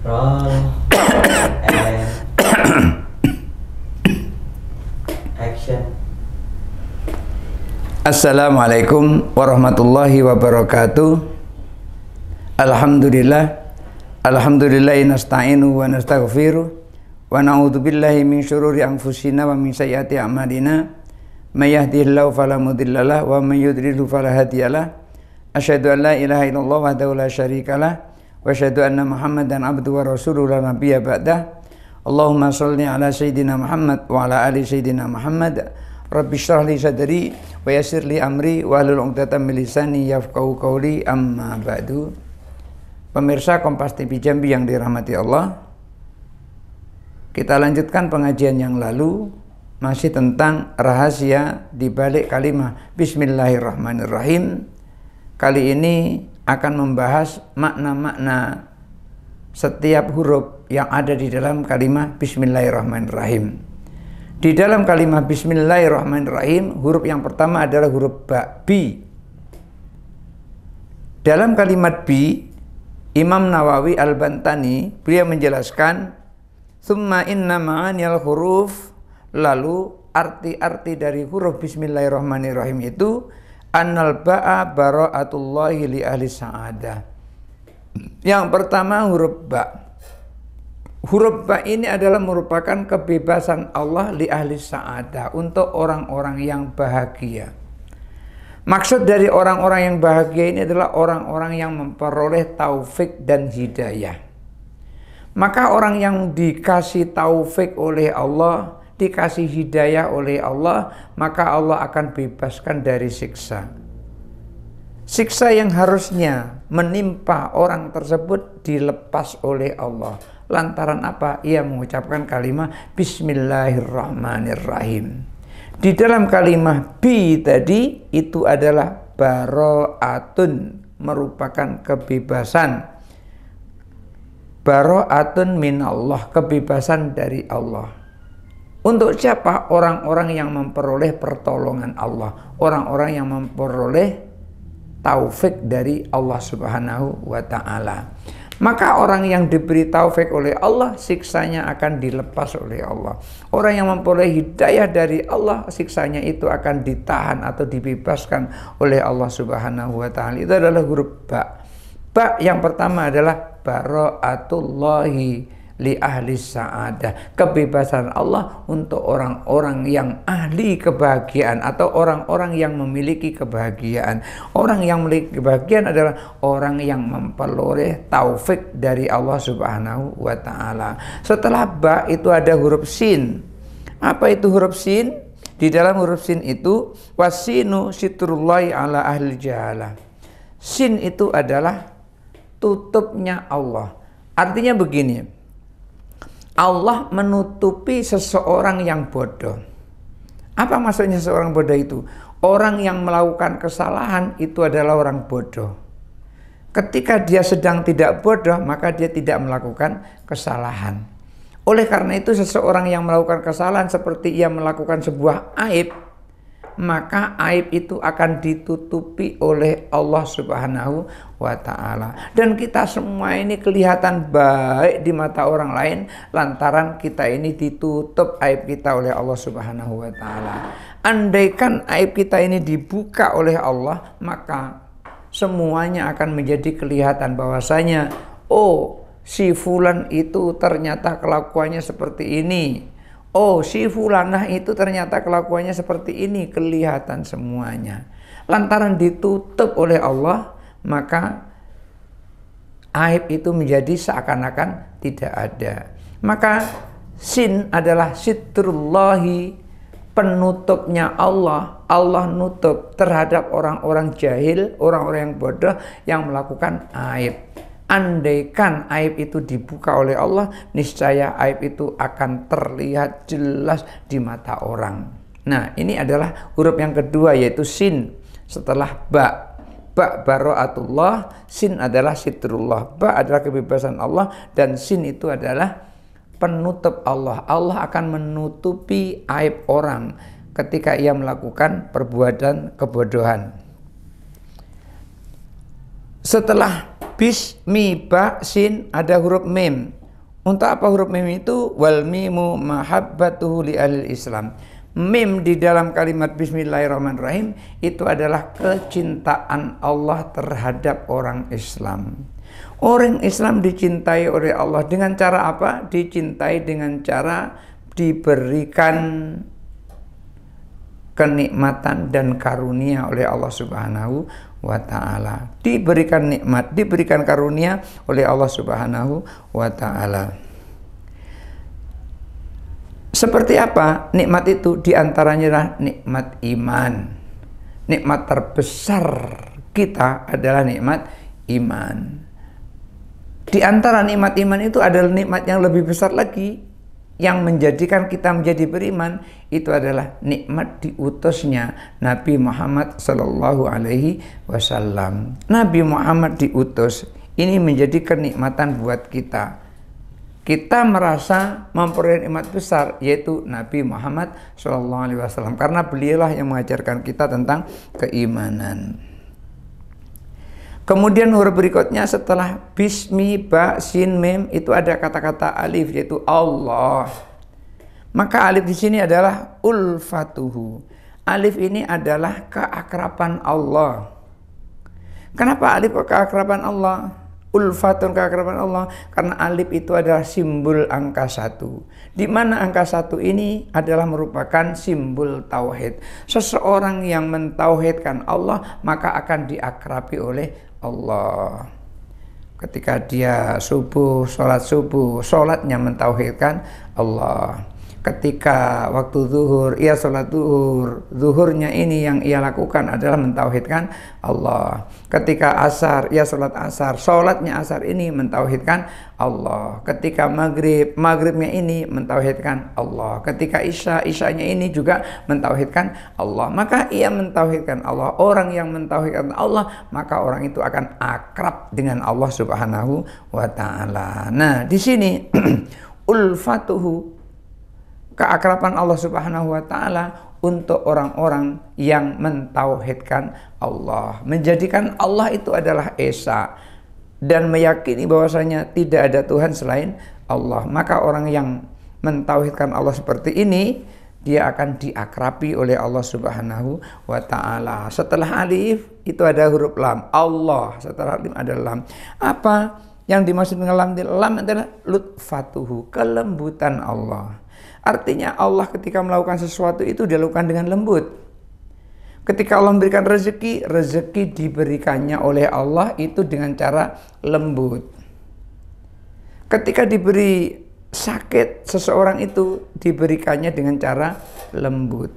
Roll and action. Assalamualaikum warahmatullahi wabarakatuh. Alhamdulillahi nasta'inu wa nastaghfiruh wa na'udzu billahi min syururi anfusina wa min sayyiati a'malina. May yahdihillahu fala mudhillalah wa may yudlilhu fala hadiyalah. Asyhadu an la ilaha illallah wahdahu la syarikalah wa asyhadu anna Muhammadan abduhu wa rasuluhu la nabiyya ba'dah. Allahumma shalli ala sayyidina Muhammad wa ala ali sayyidina Muhammad. Rabbi shrah li sadri wa yassir li amri wa hlul 'uqdatam min lisani yafqahu qawli, amma ba'du. Pemirsa Kompas TV Jambi yang dirahmati Allah, kita lanjutkan pengajian yang lalu masih tentang rahasia di balik kalimat Bismillahirrahmanirrahim. Kali ini akan membahas makna-makna setiap huruf yang ada di dalam kalimat Bismillahirrahmanirrahim. Di dalam kalimat Bismillahirrahmanirrahim, huruf yang pertama adalah huruf ba, bi. Dalam kalimat bi, Imam Nawawi Al-Bantani beliau menjelaskan, "Tsumma inna ma'aniyal huruf", lalu arti-arti dari huruf Bismillahirrahmanirrahim itu annal ba'a bara'atullahi li ahli sa'adah. Yang pertama huruf ba. Huruf ba ini adalah merupakan kebebasan Allah li ahli sa'adah, untuk orang-orang yang bahagia. Maksud dari orang-orang yang bahagia ini adalah orang-orang yang memperoleh taufik dan hidayah. Maka orang yang dikasih taufik oleh Allah, dikasih hidayah oleh Allah, maka Allah akan bebaskan dari siksa. Siksa yang harusnya menimpa orang tersebut dilepas oleh Allah. Lantaran apa? Ia mengucapkan kalimat Bismillahirrahmanirrahim. Di dalam kalimat bi tadi itu adalah baro'atun, merupakan kebebasan. Baro'atun minallah, kebebasan dari Allah. Untuk siapa? Orang-orang yang memperoleh pertolongan Allah, orang-orang yang memperoleh taufik dari Allah Subhanahu wa ta'ala. Maka orang yang diberi taufik oleh Allah, siksanya akan dilepas oleh Allah. Orang yang memperoleh hidayah dari Allah, siksanya itu akan ditahan atau dibebaskan oleh Allah Subhanahu wa ta'ala. Itu adalah huruf ba. Ba yang pertama adalah bara'atullahi li ahli sa'adah, kebebasan Allah untuk orang-orang yang ahli kebahagiaan atau orang-orang yang memiliki kebahagiaan. Orang yang memiliki kebahagiaan adalah orang yang memperoleh taufik dari Allah Subhanahu wa ta'ala. Setelah ba itu ada huruf sin. Apa itu huruf sin? Di dalam huruf sin itu wasinu sitrullahi ala ahli jahalah. Sin itu adalah tutupnya Allah. Artinya begini, Allah menutupi seseorang yang bodoh. Apa maksudnya seseorang bodoh itu? Orang yang melakukan kesalahan itu adalah orang bodoh. Ketika dia sedang tidak bodoh, maka dia tidak melakukan kesalahan. Oleh karena itu, seseorang yang melakukan kesalahan seperti ia melakukan sebuah aib, maka aib itu akan ditutupi oleh Allah Subhanahu wa ta'ala. Dan kita semua ini kelihatan baik di mata orang lain lantaran kita ini ditutup aib kita oleh Allah Subhanahu wa ta'ala. Andaikan aib kita ini dibuka oleh Allah, maka semuanya akan menjadi kelihatan bahwasanya, oh, si fulan itu ternyata kelakuannya seperti ini. Oh, si fulanah itu ternyata kelakuannya seperti ini, kelihatan semuanya. Lantaran ditutup oleh Allah, maka aib itu menjadi seakan-akan tidak ada. Maka sin adalah sitrullahi, penutupnya Allah. Allah nutup terhadap orang-orang jahil, orang-orang yang bodoh yang melakukan aib. Andaikan aib itu dibuka oleh Allah, niscaya aib itu akan terlihat jelas di mata orang. Nah, ini adalah huruf yang kedua, yaitu sin. Setelah ba, ba bara'atullah, sin adalah sitrullah. Ba adalah kebebasan Allah, dan sin itu adalah penutup Allah. Allah akan menutupi aib orang ketika ia melakukan perbuatan kebodohan. Setelah Bismi ba sin ada huruf mim. Untuk apa huruf mim itu? Wal mimu mahabbatuhu li ahli Islam. Mim di dalam kalimat bismillahirrahmanirrahim itu adalah kecintaan Allah terhadap orang Islam. Orang Islam dicintai oleh Allah dengan cara apa? Dicintai dengan cara diberikan kenikmatan dan karunia oleh Allah Subhanahu wa ta'ala. Diberikan nikmat, diberikan karunia oleh Allah Subhanahu wa ta'ala. Seperti apa nikmat itu? Di antaranya adalah nikmat iman. Nikmat terbesar kita adalah nikmat iman. Di antara nikmat iman itu adalah nikmat yang lebih besar lagi, yang menjadikan kita menjadi beriman, itu adalah nikmat diutusnya Nabi Muhammad Sallallahu Alaihi Wasallam. Nabi Muhammad diutus, ini menjadi kenikmatan buat kita. Kita merasa memperoleh nikmat besar, yaitu Nabi Muhammad Sallallahu Alaihi Wasallam, karena beliaulah yang mengajarkan kita tentang keimanan. Kemudian huruf berikutnya setelah bismi, ba, sin, mim itu ada kata-kata alif, yaitu Allah. Maka alif di sini adalah ulfatuhu. Alif ini adalah keakraban Allah. Kenapa alif keakraban Allah? Ulfatun keakraban Allah, karena alif itu adalah simbol angka 1. Di mana angka 1 ini adalah merupakan simbol tauhid. Seseorang yang mentauhidkan Allah maka akan diakrabi oleh Allah. Ketika dia sholat subuh, sholatnya mentauhidkan Allah. Ketika waktu zuhur, ia sholat zuhur, zuhurnya ini yang ia lakukan adalah mentauhidkan Allah. Ketika asar, ia sholat asar, sholatnya asar ini mentauhidkan Allah. Ketika maghrib, maghribnya ini mentauhidkan Allah. Ketika isya, isyanya ini juga mentauhidkan Allah. Maka ia mentauhidkan Allah. Orang yang mentauhidkan Allah, maka orang itu akan akrab dengan Allah Subhanahu wa ta'ala. Nah, di sini ulfatuhu, keakraban Allah Subhanahu wa ta'ala untuk orang-orang yang mentauhidkan Allah, menjadikan Allah itu adalah esa dan meyakini bahwasanya tidak ada Tuhan selain Allah. Maka orang yang mentauhidkan Allah seperti ini, dia akan diakrabi oleh Allah Subhanahu wa ta'ala. Setelah alif itu ada huruf lam, Allah. Setelah alif ada lam. Apa yang dimaksud dengan lam? Lam adalah lutfatuhu, kelembutan Allah. Artinya Allah ketika melakukan sesuatu itu dilakukan dengan lembut. Ketika Allah memberikan rezeki, rezeki diberikannya oleh Allah itu dengan cara lembut. Ketika diberi sakit, seseorang itu diberikannya dengan cara lembut.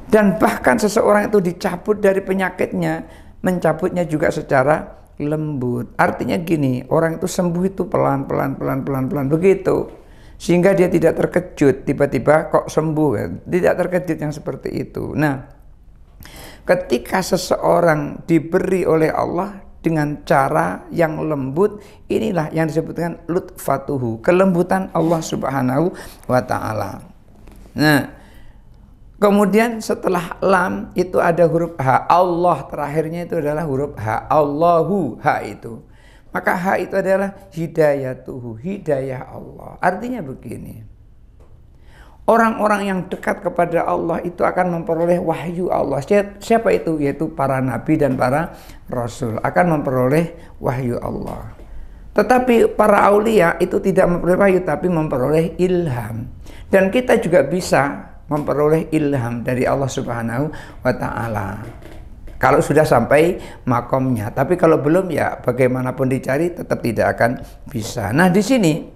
Dan bahkan seseorang itu dicabut dari penyakitnya, mencabutnya juga secara lembut. Artinya gini, orang itu sembuh itu pelan-pelan begitu. Sehingga dia tidak terkejut tiba-tiba kok sembuh kan? Tidak terkejut yang seperti itu. Nah, ketika seseorang diberi oleh Allah dengan cara yang lembut, inilah yang disebutkan lutfatuhu, kelembutan Allah Subhanahu wa ta'ala. Nah, kemudian setelah lam itu ada huruf ha. Allah terakhirnya itu adalah huruf ha. Allahu, ha itu. Maka ha itu adalah hidayatuhu, hidayah Allah. Artinya begini, orang-orang yang dekat kepada Allah itu akan memperoleh wahyu Allah. Siapa itu? Yaitu para nabi dan para rasul akan memperoleh wahyu Allah. Tetapi para aulia itu tidak memperoleh wahyu, tapi memperoleh ilham. Dan kita juga bisa memperoleh ilham dari Allah Subhanahu wa ta'ala kalau sudah sampai makomnya. Tapi kalau belum, ya bagaimanapun dicari tetap tidak akan bisa. Nah, di sini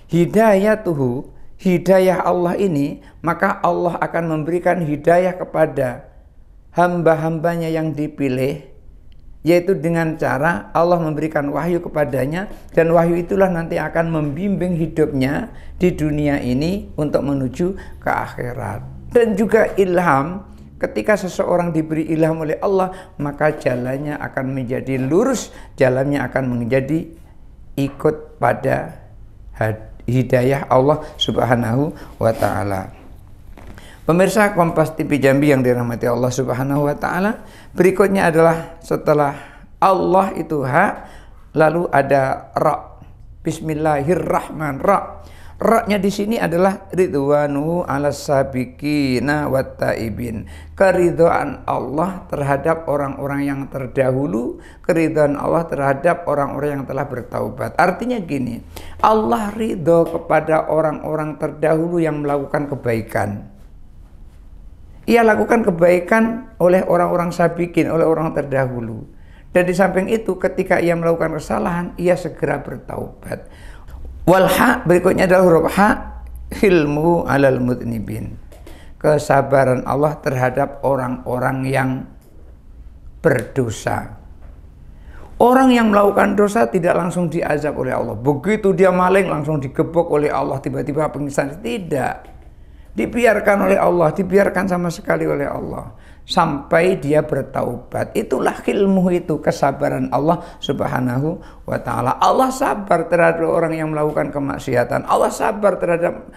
hidayatuhu, hidayah Allah ini, maka Allah akan memberikan hidayah kepada hamba-hambanya yang dipilih, yaitu dengan cara Allah memberikan wahyu kepadanya, dan wahyu itulah nanti akan membimbing hidupnya di dunia ini untuk menuju ke akhirat. Dan juga ilham, ketika seseorang diberi ilham oleh Allah, maka jalannya akan menjadi lurus, jalannya akan menjadi ikut pada hidayah Allah Subhanahu wa ta'ala. Pemirsa Kompas TV Jambi yang dirahmati Allah Subhanahu wa ta'ala, berikutnya adalah setelah Allah itu ha, lalu ada ra. Bismillahirrahmanirrahim. Ra-nya di sini adalah ridwanuhu 'alas sabiqina wat taibin. Keridhaan Allah terhadap orang-orang yang terdahulu, keridhaan Allah terhadap orang-orang yang telah bertaubat. Artinya gini, Allah ridho kepada orang-orang terdahulu yang melakukan kebaikan. Ia lakukan kebaikan oleh orang-orang sabiqin, oleh orang terdahulu. Dan di samping itu ketika ia melakukan kesalahan, ia segera bertaubat. Wal ha, berikutnya adalah huruf ha, hilmu 'alal mudnibin. Kesabaran Allah terhadap orang-orang yang berdosa. Orang yang melakukan dosa tidak langsung diazab oleh Allah. Begitu dia maling langsung digebok oleh Allah, tiba-tiba pingsan. Tidak. Dibiarkan oleh Allah, dibiarkan sama sekali oleh Allah sampai dia bertaubat. Itulah ilmu itu, kesabaran Allah Subhanahu wa ta'ala. Allah sabar terhadap orang yang melakukan kemaksiatan. Allah sabar terhadap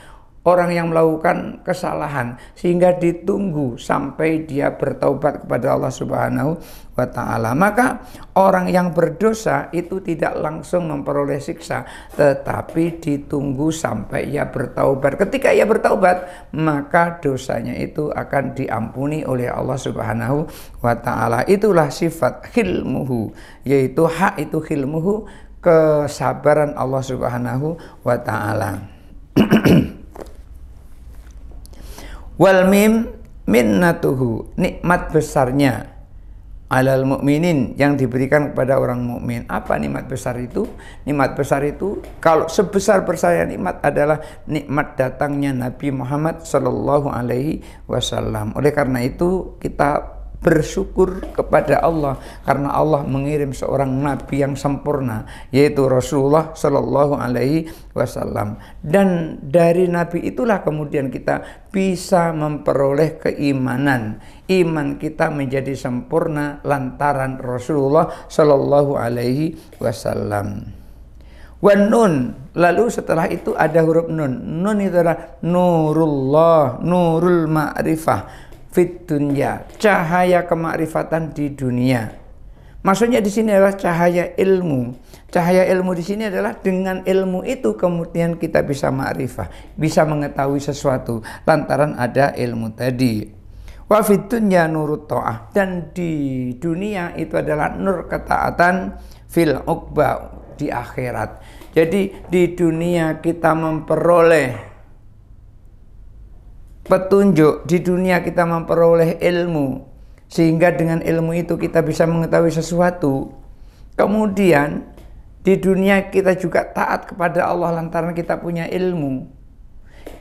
orang yang melakukan kesalahan sehingga ditunggu sampai dia bertaubat kepada Allah Subhanahu wa ta'ala. Maka orang yang berdosa itu tidak langsung memperoleh siksa, tetapi ditunggu sampai ia bertaubat. Ketika ia bertaubat, maka dosanya itu akan diampuni oleh Allah Subhanahu wa ta'ala. Itulah sifat hilmuhu, yaitu hak itu hilmuhu, kesabaran Allah Subhanahu wa ta'ala. Wal mim minnatuhu, nikmat besarnya alal mukminin, yang diberikan kepada orang mukmin. Apa nikmat besar itu? Nikmat besar itu kalau sebesar-besarnya nikmat adalah nikmat datangnya Nabi Muhammad sallallahu alaihi wasallam. Oleh karena itu kita bersyukur kepada Allah karena Allah mengirim seorang nabi yang sempurna, yaitu Rasulullah sallallahu alaihi wasallam. Dan dari nabi itulah kemudian kita bisa memperoleh keimanan. Iman kita menjadi sempurna lantaran Rasulullah sallallahu alaihi wasallam. Wan nun, lalu setelah itu ada huruf nun. Nun itu adalah nurullah, nurul ma'rifah fit dunya, cahaya kemakrifatan di dunia. Maksudnya di sini adalah cahaya ilmu. Cahaya ilmu di sini adalah dengan ilmu itu kemudian kita bisa makrifah, bisa mengetahui sesuatu lantaran ada ilmu tadi. Wa fit dunya nurut ta'ah, dan di dunia itu adalah nur ketaatan fil uqba, di akhirat. Jadi di dunia kita memperoleh petunjuk, di dunia kita memperoleh ilmu, sehingga dengan ilmu itu kita bisa mengetahui sesuatu. Kemudian di dunia kita juga taat kepada Allah lantaran kita punya ilmu.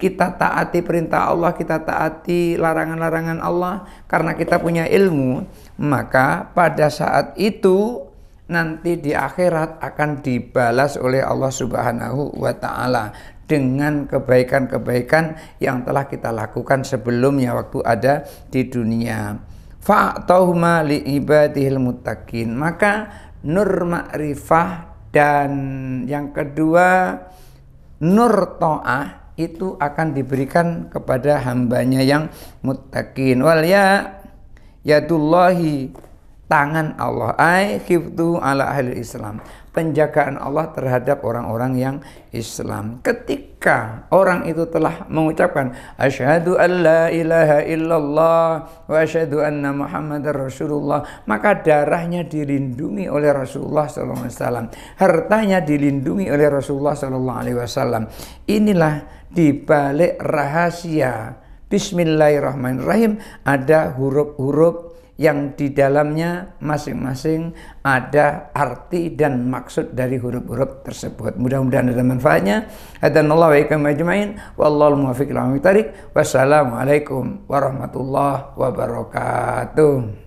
Kita taati perintah Allah, kita taati larangan-larangan Allah karena kita punya ilmu. Maka pada saat itu nanti di akhirat akan dibalas oleh Allah Subhanahu wa ta'ala dengan kebaikan-kebaikan yang telah kita lakukan sebelumnya waktu ada di dunia. Fa'tahuma li'ibadihil muttaqin, maka nur ma'rifah dan yang kedua nur ta'ah itu akan diberikan kepada hambanya yang muttaqin. Wal yadullahi, tangan Allah, ai khiftu ala ahli Islam, penjagaan Allah terhadap orang-orang yang Islam. Ketika orang itu telah mengucapkan asyhadu an la ilaha illallah wa asyhadu anna muhammadar rasulullah, maka darahnya dilindungi oleh Rasulullah SAW, hartanya dilindungi oleh Rasulullah SAW. Inilah dibalik rahasia Bismillahirrahmanirrahim ada huruf-huruf yang di dalamnya masing-masing ada arti dan maksud dari huruf-huruf tersebut. Mudah-mudahan ada manfaatnya. Hadanallahu wa iyyakum ajmain. Wallahul muwaffiq ila aqwamit thoriq. Wassalamualaikum warahmatullahi wabarakatuh.